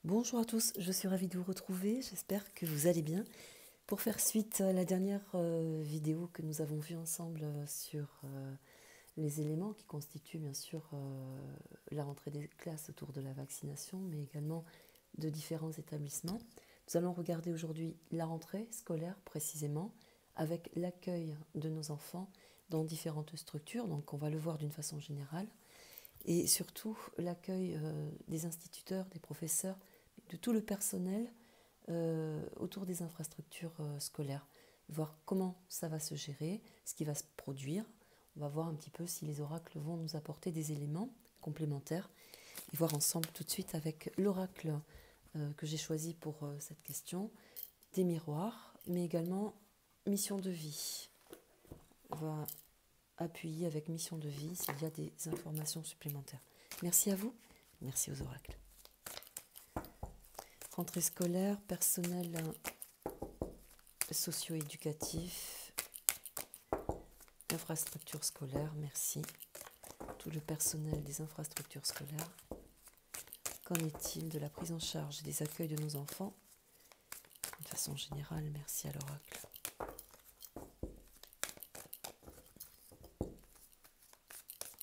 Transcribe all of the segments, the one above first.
Bonjour à tous, je suis ravie de vous retrouver, j'espère que vous allez bien. Pour faire suite à la dernière vidéo que nous avons vue ensemble sur les éléments qui constituent bien sûr la rentrée des classes autour de la vaccination, mais également de différents établissements, nous allons regarder aujourd'hui la rentrée scolaire précisément, avec l'accueil de nos enfants dans différentes structures, donc on va le voir d'une façon générale, et surtout l'accueil des instituteurs, des professeurs, de tout le personnel autour des infrastructures scolaires, voir comment ça va se gérer, ce qui va se produire. On va voir un petit peu si les oracles vont nous apporter des éléments complémentaires et voir ensemble tout de suite avec l'oracle que j'ai choisi pour cette question, des miroirs, mais également mission de vie. On va appuyer avec mission de vie s'il y a des informations supplémentaires. Merci à vous, merci aux oracles. Rentrée scolaire, personnel socio-éducatif, infrastructures scolaires, merci. Tout le personnel des infrastructures scolaires. Qu'en est-il de la prise en charge et des accueils de nos enfants? De façon générale, merci à l'oracle.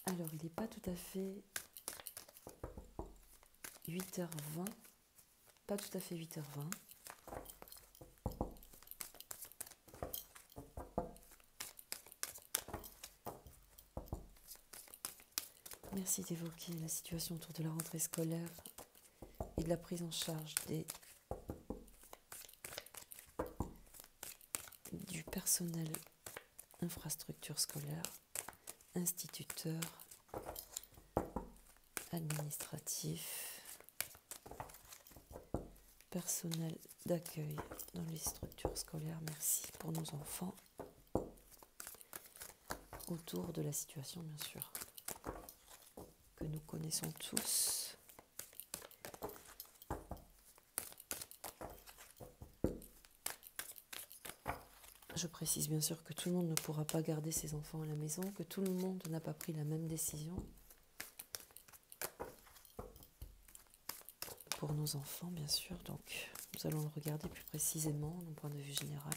Alors, il n'est pas tout à fait 8h20, pas tout à fait 8h20. Merci d'évoquer la situation autour de la rentrée scolaire et de la prise en charge du personnel infrastructure scolaire, instituteur, administratif, personnel d'accueil dans les structures scolaires. Merci pour nos enfants. Autour de la situation, bien sûr, que nous connaissons tous. Je précise bien sûr que tout le monde ne pourra pas garder ses enfants à la maison, que tout le monde n'a pas pris la même décision. Pour nos enfants, bien sûr, donc nous allons le regarder plus précisément d'un point de vue général.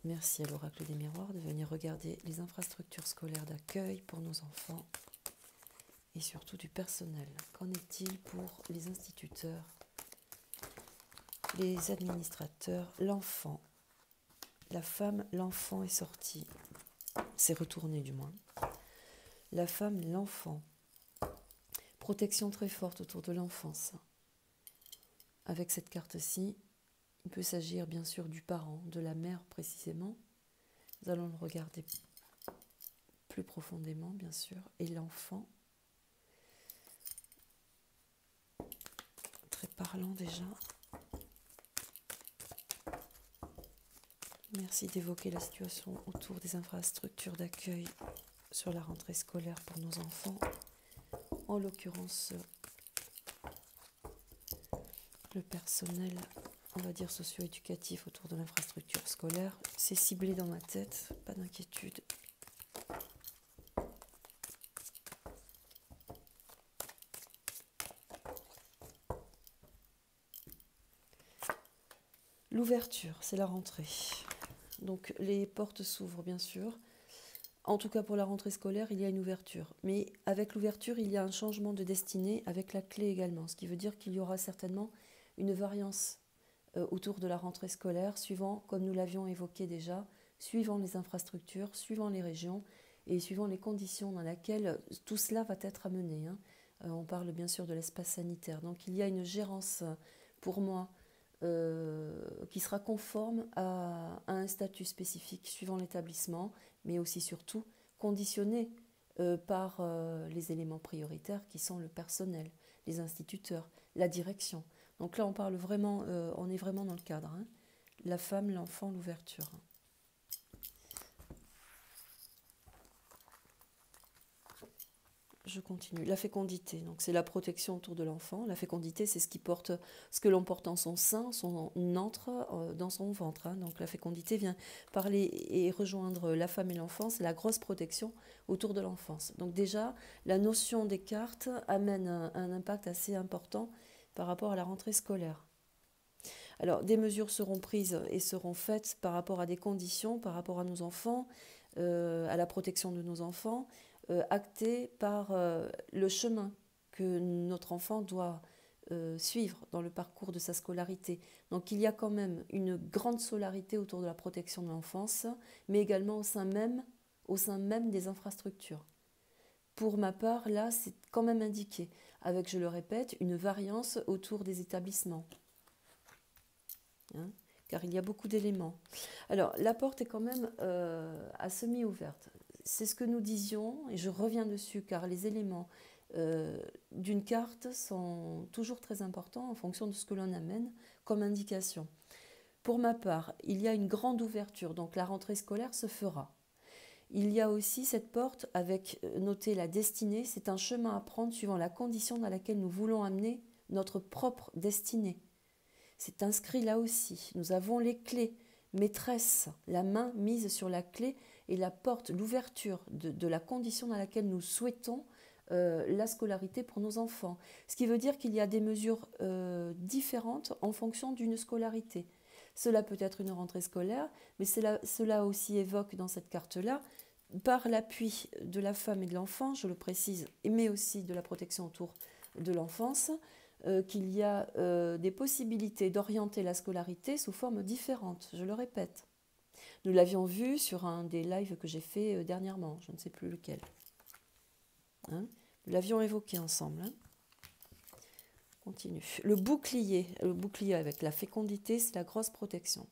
Merci à l'oracle des miroirs de venir regarder les infrastructures scolaires d'accueil pour nos enfants et surtout du personnel. Qu'en est-il pour les instituteurs, les administrateurs, l'enfant? La femme, l'enfant est sorti, s'est retourné du moins. La femme, l'enfant. Protection très forte autour de l'enfance. Avec cette carte-ci, il peut s'agir bien sûr du parent, de la mère précisément. Nous allons le regarder plus profondément, bien sûr. Et l'enfant, très parlant déjà. Merci d'évoquer la situation autour des infrastructures d'accueil sur la rentrée scolaire pour nos enfants. En l'occurrence, le personnel, on va dire socio-éducatif autour de l'infrastructure scolaire. C'est ciblé dans ma tête, pas d'inquiétude. L'ouverture, c'est la rentrée. Donc les portes s'ouvrent bien sûr. En tout cas pour la rentrée scolaire, il y a une ouverture. Mais avec l'ouverture, il y a un changement de destinée avec la clé également. Ce qui veut dire qu'il y aura certainement une variance autour de la rentrée scolaire, suivant, comme nous l'avions évoqué déjà, suivant les infrastructures, suivant les régions et suivant les conditions dans lesquelles tout cela va être amené. On parle bien sûr de l'espace sanitaire. Donc il y a une gérance pour moi qui sera conforme à un statut spécifique suivant l'établissement, mais aussi surtout conditionné par les éléments prioritaires qui sont le personnel, les instituteurs, la direction. Donc là, on parle vraiment, on est vraiment dans le cadre. La femme, l'enfant, l'ouverture. Je continue. La fécondité, donc c'est la protection autour de l'enfant. La fécondité, c'est ce que l'on porte en son sein, on entre dans son ventre. Donc la fécondité vient parler et rejoindre la femme et l'enfant, c'est la grosse protection autour de l'enfance. Donc déjà, la notion des cartes amène un impact assez important par rapport à la rentrée scolaire. Alors, des mesures seront prises et seront faites par rapport à des conditions, par rapport à nos enfants, à la protection de nos enfants, actées par le chemin que notre enfant doit suivre dans le parcours de sa scolarité. Donc, il y a quand même une grande solidarité autour de la protection de l'enfance, mais également au sein même des infrastructures. Pour ma part, là, c'est quand même indiqué, avec, je le répète, une variance autour des établissements. Hein, car il y a beaucoup d'éléments. Alors, la porte est quand même à semi-ouverte. C'est ce que nous disions, et je reviens dessus, car les éléments d'une carte sont toujours très importants en fonction de ce que l'on amène comme indication. Pour ma part, il y a une grande ouverture, donc la rentrée scolaire se fera. Il y a aussi cette porte avec noté la destinée, c'est un chemin à prendre suivant la condition dans laquelle nous voulons amener notre propre destinée. C'est inscrit là aussi. Nous avons les clés. Maîtresse, la main mise sur la clé et la porte, l'ouverture de la condition dans laquelle nous souhaitons la scolarité pour nos enfants. Ce qui veut dire qu'il y a des mesures différentes en fonction d'une scolarité. Cela peut être une rentrée scolaire, mais cela aussi évoque dans cette carte-là, par l'appui de la femme et de l'enfant, je le précise, mais aussi de la protection autour de l'enfance, qu'il y a des possibilités d'orienter la scolarité sous forme différentes, je le répète. Nous l'avions vu sur un des lives que j'ai fait dernièrement, je ne sais plus lequel. Hein, nous l'avions évoqué ensemble. Hein. Continue. Le bouclier avec la fécondité, c'est la grosse protection.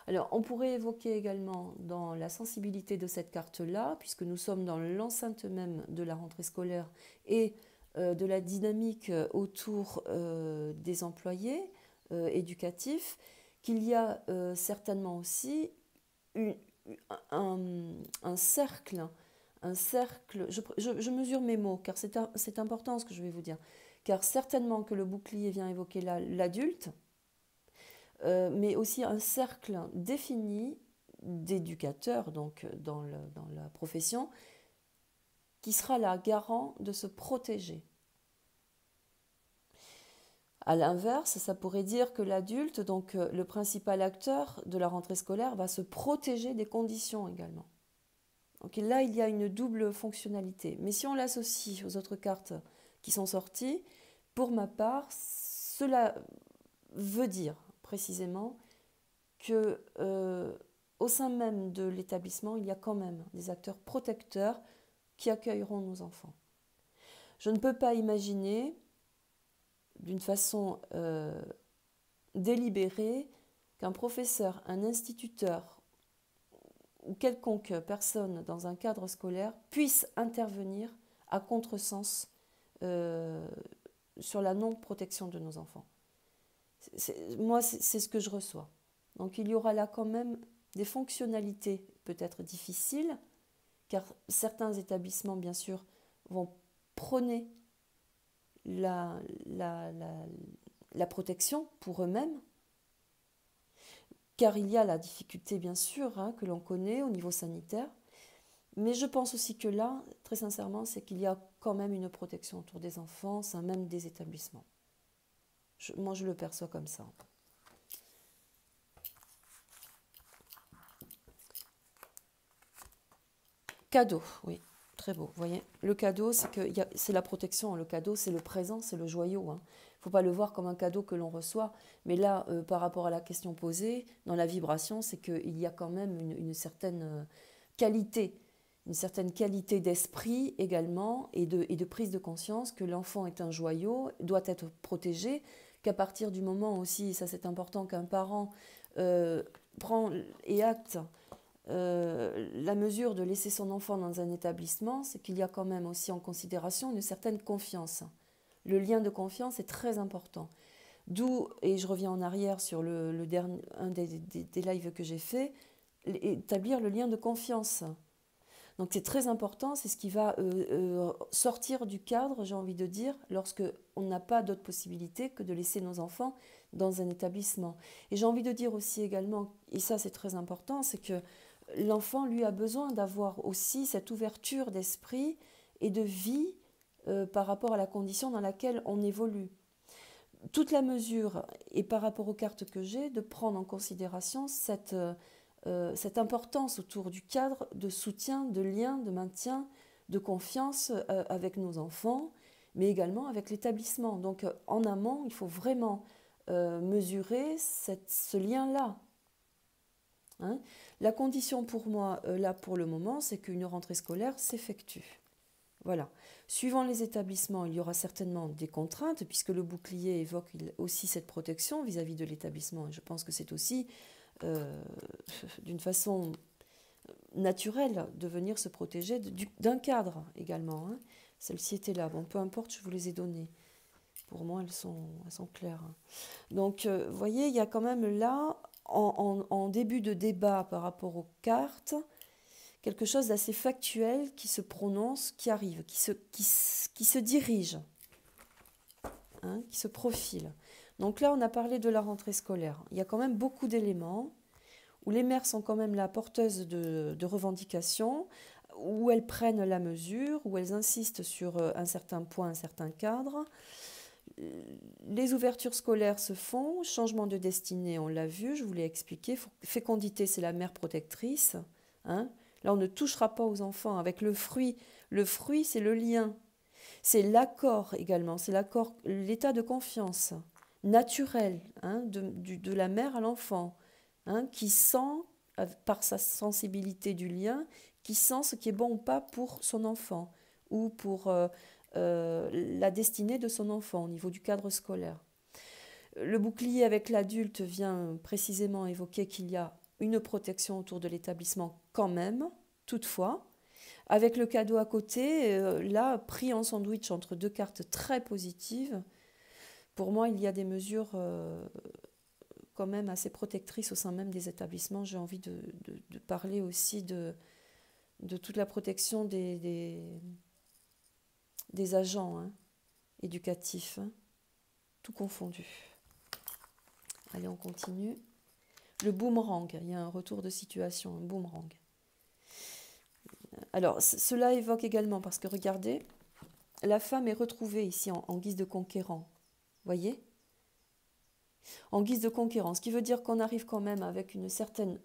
Alors, on pourrait évoquer également dans la sensibilité de cette carte-là, puisque nous sommes dans l'enceinte même de la rentrée scolaire et de la dynamique autour des employés éducatifs, qu'il y a certainement aussi un cercle, je mesure mes mots, car c'est important ce que je vais vous dire, car certainement que le bouclier vient évoquer l'adulte, mais aussi un cercle défini d'éducateurs, donc dans la profession, qui sera là, garant de se protéger. À l'inverse, ça pourrait dire que l'adulte, donc le principal acteur de la rentrée scolaire, va se protéger des conditions également. Donc là, il y a une double fonctionnalité. Mais si on l'associe aux autres cartes qui sont sorties, pour ma part, cela veut dire précisément que au sein même de l'établissement, il y a quand même des acteurs protecteurs qui accueilleront nos enfants. Je ne peux pas imaginer d'une façon délibérée qu'un professeur, un instituteur ou quelconque personne dans un cadre scolaire puisse intervenir à contresens sur la non-protection de nos enfants. Moi, c'est ce que je reçois. Donc il y aura là quand même des fonctionnalités peut-être difficiles, car certains établissements, bien sûr, vont prôner la protection pour eux-mêmes, car il y a la difficulté, bien sûr, hein, que l'on connaît au niveau sanitaire. Mais je pense aussi que là, très sincèrement, c'est qu'il y a quand même une protection autour des enfants, sein même des établissements. Moi, je le perçois comme ça. Cadeau, oui, très beau. Vous voyez, le cadeau, c'est la protection. Le cadeau, c'est le présent, c'est le joyau. Hein. Il ne faut pas le voir comme un cadeau que l'on reçoit. Mais là, par rapport à la question posée, dans la vibration, c'est qu'il y a quand même une certaine qualité d'esprit également et de prise de conscience que l'enfant est un joyau, doit être protégé, qu'à partir du moment aussi, ça c'est important, qu'un parent prend et acte la mesure de laisser son enfant dans un établissement, c'est qu'il y a quand même aussi en considération une certaine confiance. Le lien de confiance est très important. D'où, et je reviens en arrière sur un des lives que j'ai fait, établir le lien de confiance. Donc c'est très important, c'est ce qui va sortir du cadre, j'ai envie de dire, lorsque on n'a pas d'autre possibilité que de laisser nos enfants dans un établissement. Et j'ai envie de dire aussi également, et ça c'est très important, c'est que l'enfant, lui, a besoin d'avoir aussi cette ouverture d'esprit et de vie par rapport à la condition dans laquelle on évolue. toute la mesure, et par rapport aux cartes que j'ai, de prendre en considération cette importance autour du cadre de soutien, de lien, de maintien, de confiance avec nos enfants, mais également avec l'établissement. Donc en amont, il faut vraiment mesurer ce lien-là. Hein. La condition pour moi, là pour le moment, c'est qu'une rentrée scolaire s'effectue. Voilà. Suivant les établissements, il y aura certainement des contraintes, puisque le bouclier évoque aussi cette protection vis-à-vis de l'établissement. Et je pense que c'est aussi, d'une façon naturelle, de venir se protéger d'un cadre également. Hein. Celles-ci étaient là. Bon, peu importe, je vous les ai données. Pour moi, elles sont claires. Donc, vous voyez, il y a quand même là, en début de débat par rapport aux cartes, quelque chose d'assez factuel qui se prononce, qui arrive, qui se dirige, hein, qui se profile. Donc là, on a parlé de la rentrée scolaire. Il y a quand même beaucoup d'éléments où les mères sont quand même là porteuses de revendications, où elles prennent la mesure, où elles insistent sur un certain point, un certain cadre. Les ouvertures scolaires se font, changement de destinée, on l'a vu, je vous l'ai expliqué. Fécondité, c'est la mère protectrice. Hein. Là, on ne touchera pas aux enfants. Avec le fruit, c'est le lien. C'est l'accord également, c'est l'accord, l'état de confiance naturel, hein, de la mère à l'enfant, hein, qui sent, par sa sensibilité du lien, qui sent ce qui est bon ou pas pour son enfant ou pour la destinée de son enfant au niveau du cadre scolaire. Le bouclier avec l'adulte vient précisément évoquer qu'il y a une protection autour de l'établissement quand même, toutefois. Avec le cadeau à côté, là, pris en sandwich entre deux cartes très positives, pour moi, il y a des mesures quand même assez protectrices au sein même des établissements. J'ai envie de parler aussi de toute la protection des agents, hein, éducatifs, hein, tout confondu. Allez, on continue. Le boomerang, il y a un retour de situation, un boomerang. Alors, cela évoque également, parce que regardez, la femme est retrouvée ici en guise de conquérant. Voyez ? En guise de conquérant, ce qui veut dire qu'on arrive quand même avec une certaine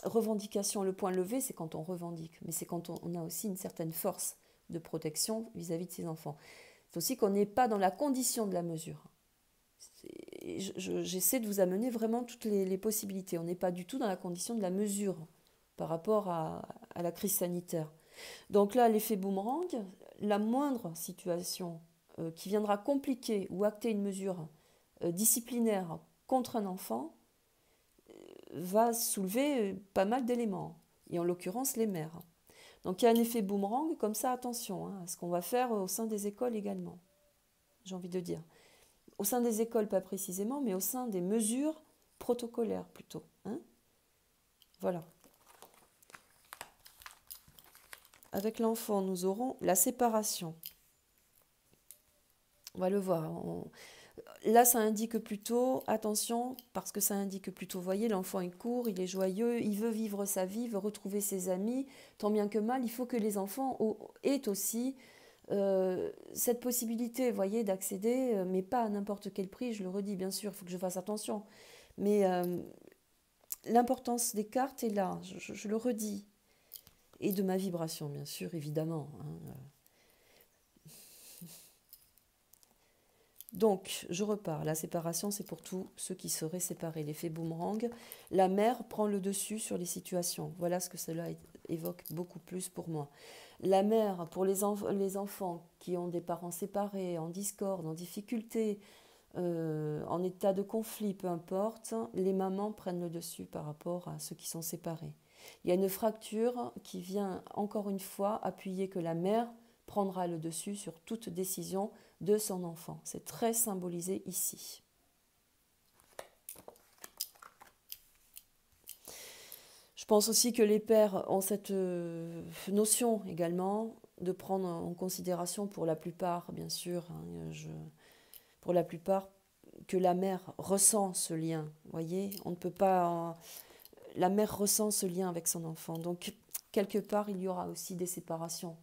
revendication. Le point levé, c'est quand on revendique, mais c'est quand on a aussi une certaine force de protection vis-à-vis de ses enfants. C'est aussi qu'on n'est pas dans la condition de la mesure. J'essaie de vous amener vraiment toutes les possibilités. On n'est pas du tout dans la condition de la mesure par rapport à la crise sanitaire. Donc là, l'effet boomerang, la moindre situation qui viendra compliquer ou acter une mesure disciplinaire contre un enfant va soulever pas mal d'éléments, et en l'occurrence les mères. Donc il y a un effet boomerang, comme ça, attention à ce qu'on va faire au sein des écoles également, j'ai envie de dire. Au sein des écoles, pas précisément, mais au sein des mesures protocolaires plutôt. Hein. Voilà. Avec l'enfant, nous aurons la séparation. On va le voir. Là, ça indique plutôt, attention, parce que ça indique plutôt, vous voyez, l'enfant est court, il est joyeux, il veut vivre sa vie, il veut retrouver ses amis, tant bien que mal, il faut que les enfants aient aussi cette possibilité, vous voyez, d'accéder, mais pas à n'importe quel prix, je le redis, bien sûr, il faut que je fasse attention. Mais l'importance des cartes est là, je le redis. Et de ma vibration, bien sûr, évidemment. Hein. Donc, je repars. La séparation, c'est pour tous ceux qui seraient séparés. L'effet boomerang. La mère prend le dessus sur les situations. Voilà ce que cela évoque beaucoup plus pour moi. La mère, pour les enfants qui ont des parents séparés, en discorde, en difficulté, en état de conflit, peu importe, les mamans prennent le dessus par rapport à ceux qui sont séparés. Il y a une fracture qui vient encore une fois appuyer que la mère prendra le dessus sur toute décision de son enfant. C'est très symbolisé ici. Je pense aussi que les pères ont cette notion également de prendre en considération pour la plupart, bien sûr, hein, pour la plupart, que la mère ressent ce lien. Vous voyez, on ne peut pas... la mère ressent ce lien avec son enfant. Donc, quelque part, il y aura aussi des séparations.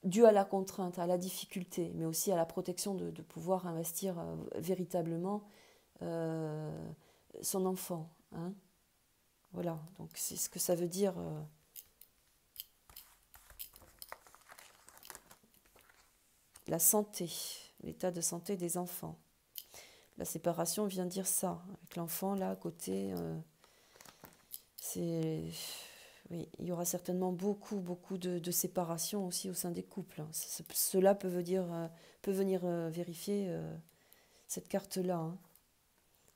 dû à la contrainte, à la difficulté, mais aussi à la protection de pouvoir investir véritablement euh, son enfant. Hein. Voilà, donc c'est ce que ça veut dire. La santé, l'état de santé des enfants. La séparation vient dire ça. Avec l'enfant, là, à côté, c'est... Oui, il y aura certainement beaucoup de séparation aussi au sein des couples. Cela peut venir vérifier cette carte-là. Hein.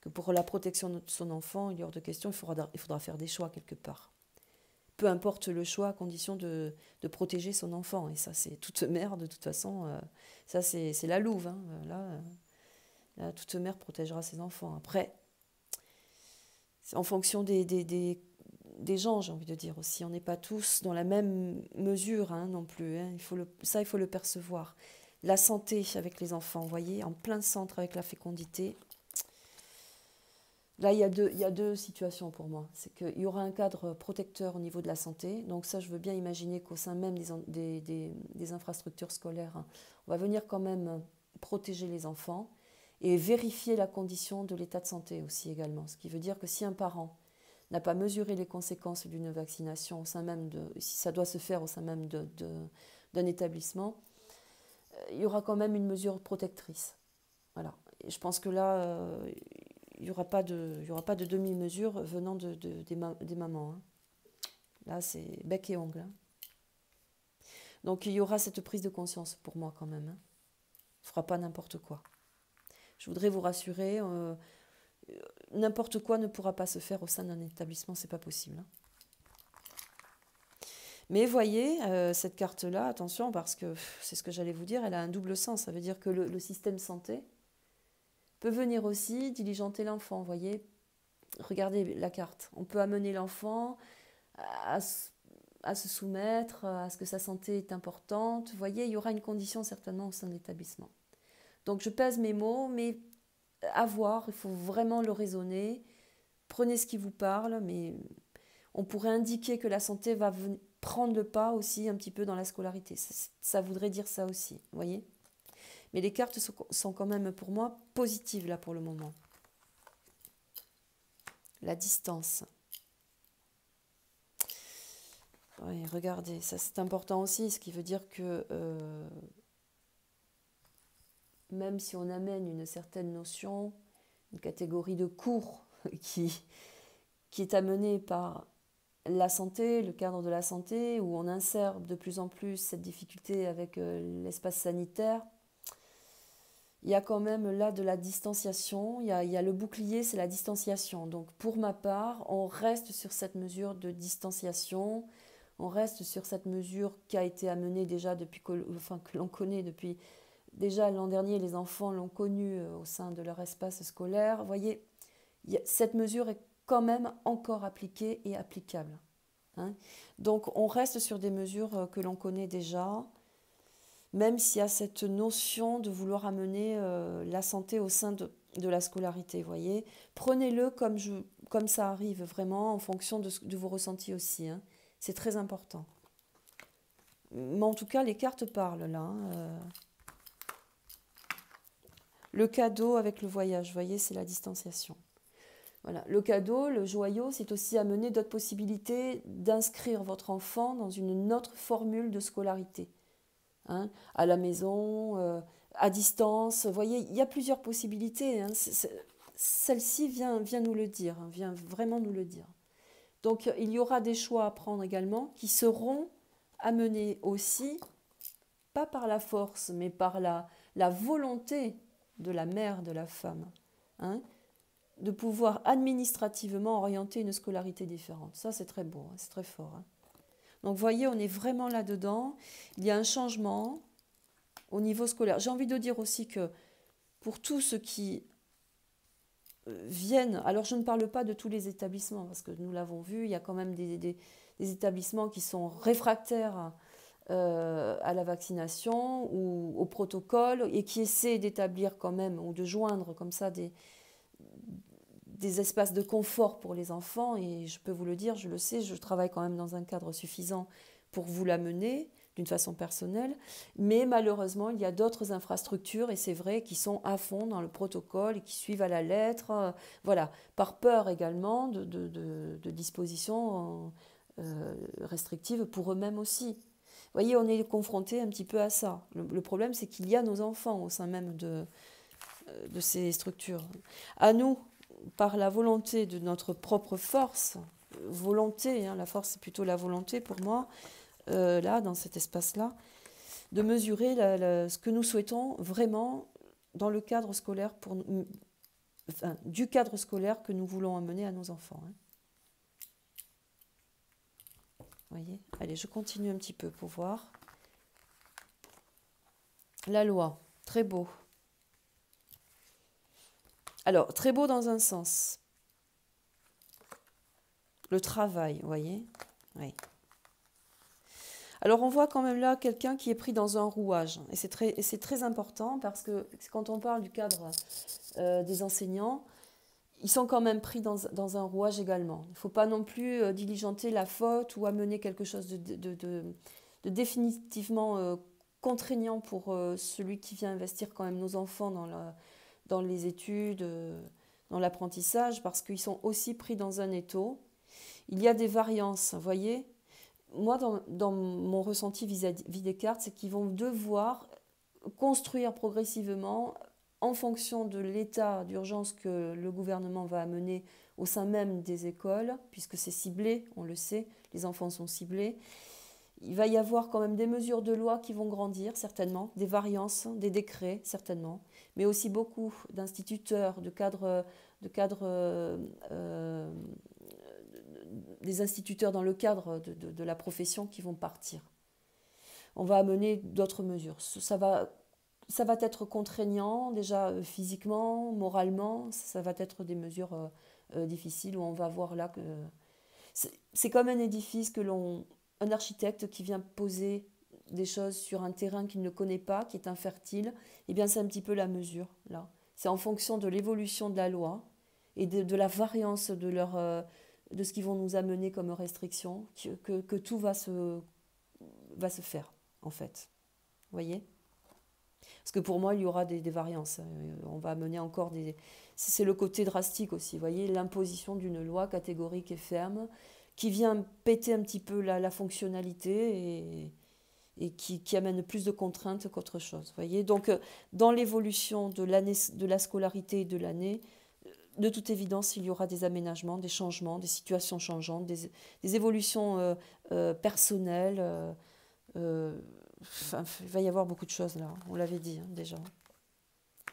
Que pour la protection de son enfant, il y a hors de question, il faudra faire des choix quelque part. Peu importe le choix, à condition de protéger son enfant. Et ça, c'est toute mère, de toute façon. Ça, c'est la louve. Hein. Là, toute mère protégera ses enfants. Après, en fonction des gens, j'ai envie de dire aussi. On n'est pas tous dans la même mesure hein, non plus. Hein. Il faut le percevoir. La santé avec les enfants, vous voyez, en plein centre avec la fécondité. Là, il y a deux situations pour moi. C'est qu'il y aura un cadre protecteur au niveau de la santé. Donc ça, je veux bien imaginer qu'au sein même des infrastructures scolaires, hein, on va venir quand même protéger les enfants et vérifier la condition de l'état de santé aussi également. Ce qui veut dire que si un parent n'a pas mesuré les conséquences d'une vaccination au sein même si ça doit se faire au sein même d'un établissement, il y aura quand même une mesure protectrice. Voilà. Et je pense que là, il n'y aura pas de demi-mesure venant des mamans. Hein. Là, c'est bec et ongle. Hein. Donc, il y aura cette prise de conscience pour moi quand même. Hein. On ne fera pas n'importe quoi. Je voudrais vous rassurer, n'importe quoi ne pourra pas se faire au sein d'un établissement, c'est pas possible. Hein. Mais voyez, cette carte-là, attention, parce que c'est ce que j'allais vous dire, elle a un double sens. Ça veut dire que le système santé peut venir aussi diligenter l'enfant, voyez. Regardez la carte. On peut amener l'enfant à se soumettre, à ce que sa santé est importante. Vous voyez, il y aura une condition certainement au sein de l'établissement. Donc je pèse mes mots, mais à voir, il faut vraiment le raisonner. Prenez ce qui vous parle, mais on pourrait indiquer que la santé va prendre le pas aussi un petit peu dans la scolarité. Ça voudrait dire ça aussi, vous voyez. Mais les cartes sont quand même pour moi positives là pour le moment. La distance. Oui, regardez, ça c'est important aussi, ce qui veut dire que même si on amène une certaine notion, une catégorie de cours qui est amenée par la santé, le cadre de la santé, où on insère de plus en plus cette difficulté avec l'espace sanitaire, il y a quand même là de la distanciation, il y a le bouclier, c'est la distanciation. Donc pour ma part, on reste sur cette mesure de distanciation, on reste sur cette mesure qui a été amenée déjà depuis que l'on connaît depuis déjà l'an dernier, les enfants l'ont connue au sein de leur espace scolaire. Vous voyez, cette mesure est quand même encore appliquée et applicable. Hein. Donc on reste sur des mesures que l'on connaît déjà, même s'il y a cette notion de vouloir amener la santé au sein de la scolarité. Voyez, prenez-le comme ça arrive vraiment en fonction de vos ressentis aussi. Hein. C'est très important. Mais en tout cas, les cartes parlent là. Hein. Le cadeau avec le voyage, vous voyez, c'est la distanciation. Voilà. Le cadeau, le joyau, c'est aussi amener d'autres possibilités d'inscrire votre enfant dans une autre formule de scolarité. Hein, à la maison, à distance. Vous voyez, il y a plusieurs possibilités. Hein. Celle-ci vient nous le dire, hein, vient vraiment nous le dire. Donc, il y aura des choix à prendre également qui seront amenés aussi, pas par la force, mais par la volonté de la mère, de la femme, hein, de pouvoir administrativement orienter une scolarité différente. Ça, c'est très beau, hein, c'est très fort. Hein. Donc, vous voyez, on est vraiment là-dedans. Il y a un changement au niveau scolaire. J'ai envie de dire aussi que pour tous ceux qui viennent, alors je ne parle pas de tous les établissements, parce que nous l'avons vu, il y a quand même des établissements qui sont réfractaires à la vaccination ou au protocole et qui essaient d'établir quand même ou de joindre comme ça des espaces de confort pour les enfants. Et je peux vous le dire, je le sais, je travaille quand même dans un cadre suffisant pour vous l'amener. d'une façon personnelle, mais malheureusement, il y a d'autres infrastructures, et c'est vrai, qui sont à fond dans le protocole et qui suivent à la lettre, voilà, par peur également de dispositions restrictives pour eux-mêmes aussi. Vous voyez, on est confronté un petit peu à ça. Le problème, c'est qu'il y a nos enfants au sein même de ces structures. À nous, par la volonté de notre propre force, volonté, hein, la force c'est plutôt la volonté pour moi, là, dans cet espace-là, de mesurer ce que nous souhaitons vraiment dans le cadre scolaire, enfin, du cadre scolaire que nous voulons amener à nos enfants. Hein. Voyez, allez, je continue un petit peu pour voir. La loi, très beau. Alors, très beau dans un sens. Le travail, vous voyez. Oui. Alors, on voit quand même là quelqu'un qui est pris dans un rouage. Et c'est très important parce que quand on parle du cadre des enseignants, ils sont quand même pris dans un rouage également. Il ne faut pas non plus diligenter la faute ou amener quelque chose de définitivement contraignant pour celui qui vient investir quand même nos enfants dans les études, dans l'apprentissage, parce qu'ils sont aussi pris dans un étau. Il y a des variances, vous voyez. Moi, dans mon ressenti vis-à-vis des cartes, c'est qu'ils vont devoir construire progressivement en fonction de l'état d'urgence que le gouvernement va amener au sein même des écoles, puisque c'est ciblé, on le sait, les enfants sont ciblés. Il va y avoir quand même des mesures de loi qui vont grandir, certainement, des variances, des décrets, certainement, mais aussi beaucoup d'instituteurs, des instituteurs dans le cadre de la profession qui vont partir. On va amener d'autres mesures. Ça va être contraignant, déjà physiquement, moralement, ça va être des mesures difficiles où on va voir là que... C'est comme un édifice un architecte qui vient poser des choses sur un terrain qu'il ne connaît pas, qui est infertile, et bien c'est un petit peu la mesure, là. C'est en fonction de l'évolution de la loi et de la variance de ce qu'ils vont nous amener comme restriction, que tout va se faire, en fait. Vous voyez ? Parce que pour moi, il y aura des variances. On va amener encore des... C'est le côté drastique aussi, vous voyez, l'imposition d'une loi catégorique et ferme qui vient péter un petit peu la fonctionnalité et qui amène plus de contraintes qu'autre chose. Voyez. Donc, dans l'évolution de la scolarité et de l'année, de toute évidence, il y aura des aménagements, des changements, des situations changeantes, des évolutions personnelles. Enfin, il va y avoir beaucoup de choses là, on l'avait dit hein, déjà.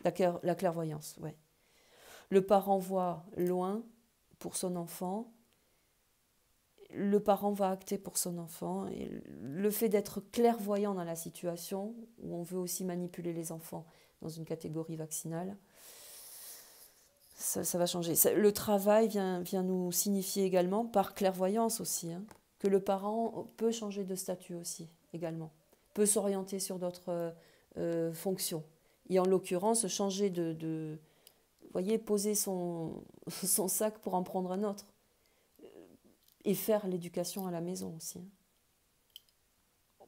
La clairvoyance, ouais. Le parent voit loin pour son enfant. Le parent va acter pour son enfant. Et le fait d'être clairvoyant dans la situation, où on veut aussi manipuler les enfants dans une catégorie vaccinale, ça va changer. Le travail vient nous signifier également, par clairvoyance aussi, hein, que le parent peut changer de statut aussi, également. Peut s'orienter sur d'autres fonctions. Et en l'occurrence, changer vous voyez, poser son sac pour en prendre un autre. Et faire l'éducation à la maison aussi.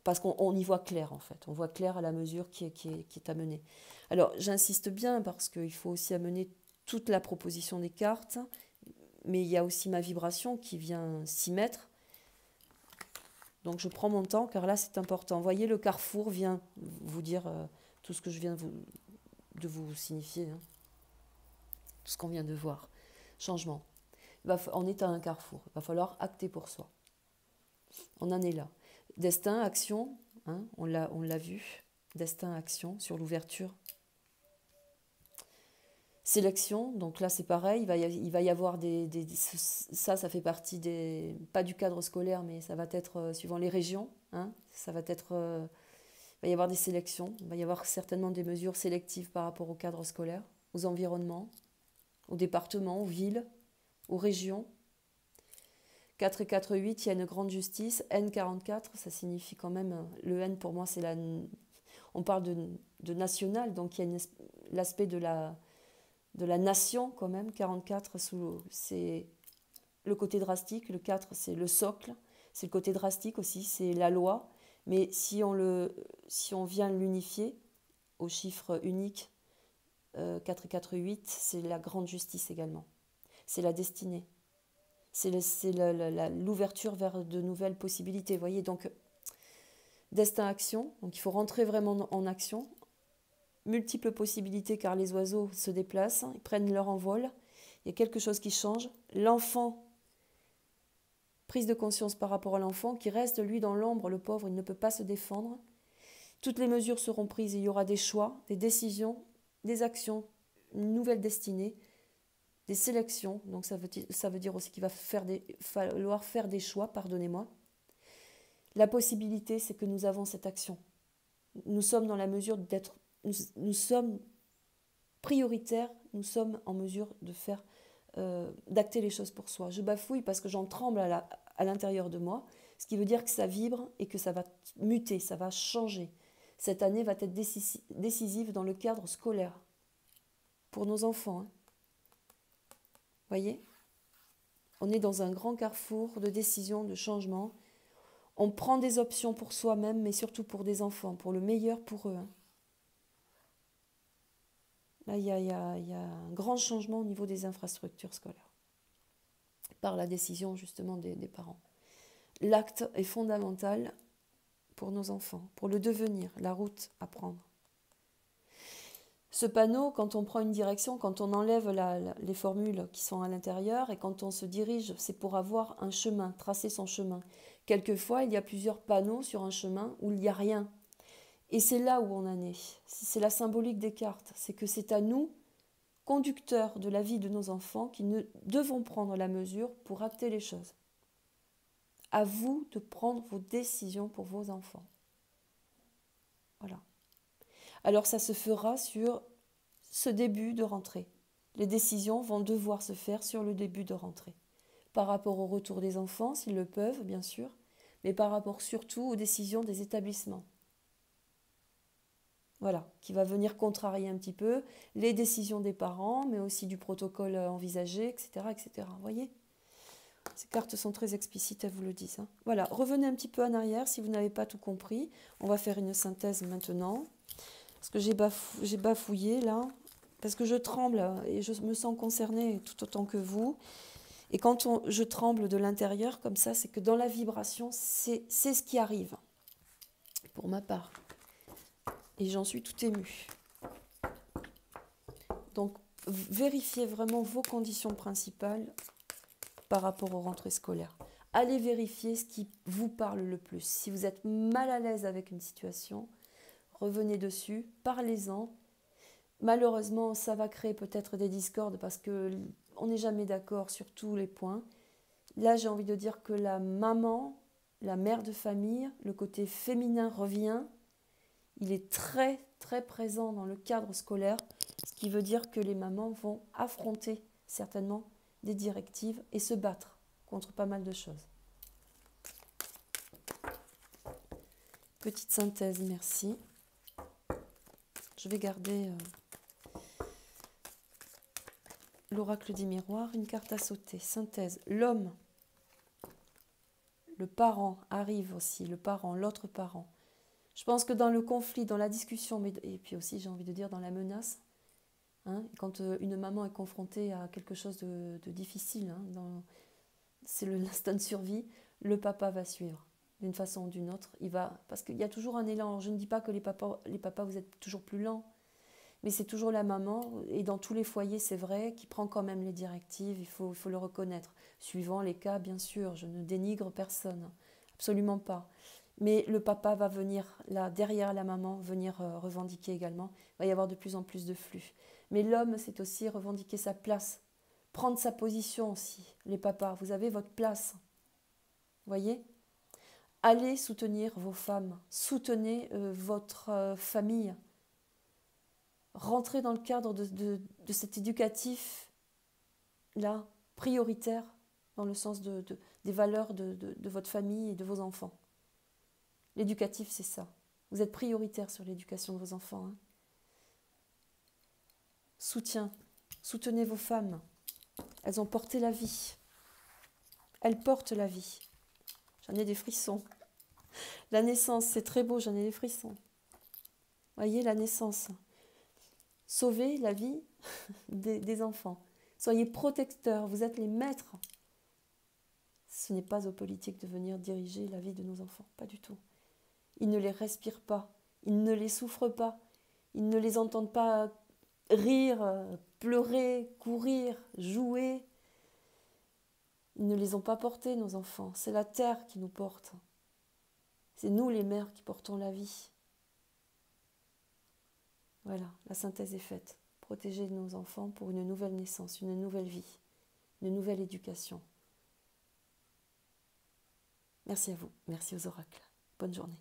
Parce qu'on y voit clair, en fait. On voit clair à la mesure qui est amenée. Alors, j'insiste bien, parce qu'il faut aussi amener toute la proposition des cartes, mais il y a aussi ma vibration qui vient s'y mettre. Donc, je prends mon temps, car là, c'est important. Vous voyez, le carrefour vient vous dire tout ce que je viens de vous signifier. Hein. Tout ce qu'on vient de voir. Changement. On est à un carrefour. Il va falloir acter pour soi. On en est là. Destin, action, hein, on l'a vu. Destin, action, sur l'ouverture. Sélection, donc là c'est pareil, il va y avoir ça fait partie pas du cadre scolaire, mais ça va être suivant les régions. Hein, ça va être, il va y avoir des sélections, il va y avoir certainement des mesures sélectives par rapport au cadre scolaire, aux environnements, aux départements, aux villes, aux régions. 4 et 4, 8, il y a une grande justice. N44, ça signifie quand même... Le N, pour moi, c'est on parle de national, donc il y a l'aspect de la nation, quand même. 44, c'est le côté drastique. Le 4, c'est le socle. C'est le côté drastique aussi, c'est la loi. Mais si on vient l'unifier au chiffre unique, 4 et 4, 8, c'est la grande justice également. C'est la destinée. C'est l'ouverture vers de nouvelles possibilités. Vous voyez, donc, destin-action. Donc, il faut rentrer vraiment en action. Multiples possibilités car les oiseaux se déplacent, ils prennent leur envol. Il y a quelque chose qui change. L'enfant, prise de conscience par rapport à l'enfant, qui reste, lui, dans l'ombre, le pauvre, il ne peut pas se défendre. Toutes les mesures seront prises, il y aura des choix, des décisions, des actions, une nouvelle destinée, des sélections. Donc ça veut dire aussi qu'il va falloir faire des choix, pardonnez-moi. La possibilité, c'est que nous avons cette action. Nous sommes dans la mesure d'être, nous sommes prioritaires, nous sommes en mesure de faire, d'acter les choses pour soi. Je bafouille parce que j'en tremble à l'intérieur de moi, ce qui veut dire que ça vibre et que ça va muter, ça va changer. Cette année va être décisive dans le cadre scolaire, pour nos enfants. Hein. Voyez ? On est dans un grand carrefour de décisions, de changements. On prend des options pour soi-même, mais surtout pour des enfants, pour le meilleur pour eux. Hein. Là, il y a un grand changement au niveau des infrastructures scolaires, par la décision justement des parents. L'acte est fondamental pour nos enfants, pour le devenir, la route à prendre. Ce panneau, quand on prend une direction, quand on enlève les formules qui sont à l'intérieur et quand on se dirige, c'est pour avoir un chemin, tracer son chemin. Quelquefois, il y a plusieurs panneaux sur un chemin où il n'y a rien. Et c'est là où on en est. C'est la symbolique des cartes. C'est que c'est à nous, conducteurs de la vie de nos enfants, qui devons prendre la mesure pour acter les choses. À vous de prendre vos décisions pour vos enfants. Voilà. Alors ça se fera sur ce début de rentrée. Les décisions vont devoir se faire sur le début de rentrée. Par rapport au retour des enfants, s'ils le peuvent, bien sûr, mais par rapport surtout aux décisions des établissements. Voilà, qui va venir contrarier un petit peu les décisions des parents, mais aussi du protocole envisagé, etc. etc. Vous voyez ? Ces cartes sont très explicites, elles vous le disent. Hein. Voilà, revenez un petit peu en arrière si vous n'avez pas tout compris. On va faire une synthèse maintenant. Parce que j'ai bafouillé là, parce que je tremble et je me sens concernée tout autant que vous. Et quand je tremble de l'intérieur comme ça, c'est que dans la vibration, c'est ce qui arrive, pour ma part. Et j'en suis tout émue. Donc, vérifiez vraiment vos conditions principales par rapport aux rentrées scolaires. Allez vérifier ce qui vous parle le plus. Si vous êtes mal à l'aise avec une situation, revenez dessus, parlez-en. Malheureusement, ça va créer peut-être des discordes parce qu'on n'est jamais d'accord sur tous les points. Là, j'ai envie de dire que la maman, la mère de famille, le côté féminin revient. Il est très, très présent dans le cadre scolaire, ce qui veut dire que les mamans vont affronter certainement des directives et se battre contre pas mal de choses. Petite synthèse, merci. Je vais garder l'oracle des miroirs, une carte à sauter. Synthèse, l'homme, le parent arrive aussi, le parent, l'autre parent. Je pense que dans le conflit, dans la discussion, et puis aussi j'ai envie de dire dans la menace, hein, quand une maman est confrontée à quelque chose de difficile, hein, c'est l'instinct de survie, le papa va suivre d'une façon ou d'une autre. Parce qu'il y a toujours un élan. Je ne dis pas que les papas vous êtes toujours plus lents, mais c'est toujours la maman, et dans tous les foyers c'est vrai, qui prend quand même les directives, il faut le reconnaître. Suivant les cas, bien sûr, je ne dénigre personne, absolument pas. Mais le papa va venir, là, derrière la maman, venir revendiquer également. Il va y avoir de plus en plus de flux. Mais l'homme, c'est aussi revendiquer sa place, prendre sa position aussi. Les papas, vous avez votre place. Vous voyez ? Allez soutenir vos femmes, soutenez votre famille. Rentrez dans le cadre de cet éducatif-là, prioritaire, dans le sens des valeurs de votre famille et de vos enfants. L'éducatif, c'est ça. Vous êtes prioritaire sur l'éducation de vos enfants. Hein. Soutien. Soutenez vos femmes. Elles ont porté la vie. Elles portent la vie. J'en ai des frissons. La naissance, c'est très beau, j'en ai les frissons. Voyez, la naissance. Sauvez la vie des enfants. Soyez protecteurs, vous êtes les maîtres. Ce n'est pas aux politiques de venir diriger la vie de nos enfants, pas du tout. Ils ne les respirent pas, ils ne les souffrent pas, ils ne les entendent pas rire, pleurer, courir, jouer. Ils ne les ont pas portés, nos enfants. C'est la terre qui nous porte. C'est nous, les mères, qui portons la vie. Voilà, la synthèse est faite. Protéger nos enfants pour une nouvelle naissance, une nouvelle vie, une nouvelle éducation. Merci à vous, merci aux oracles. Bonne journée.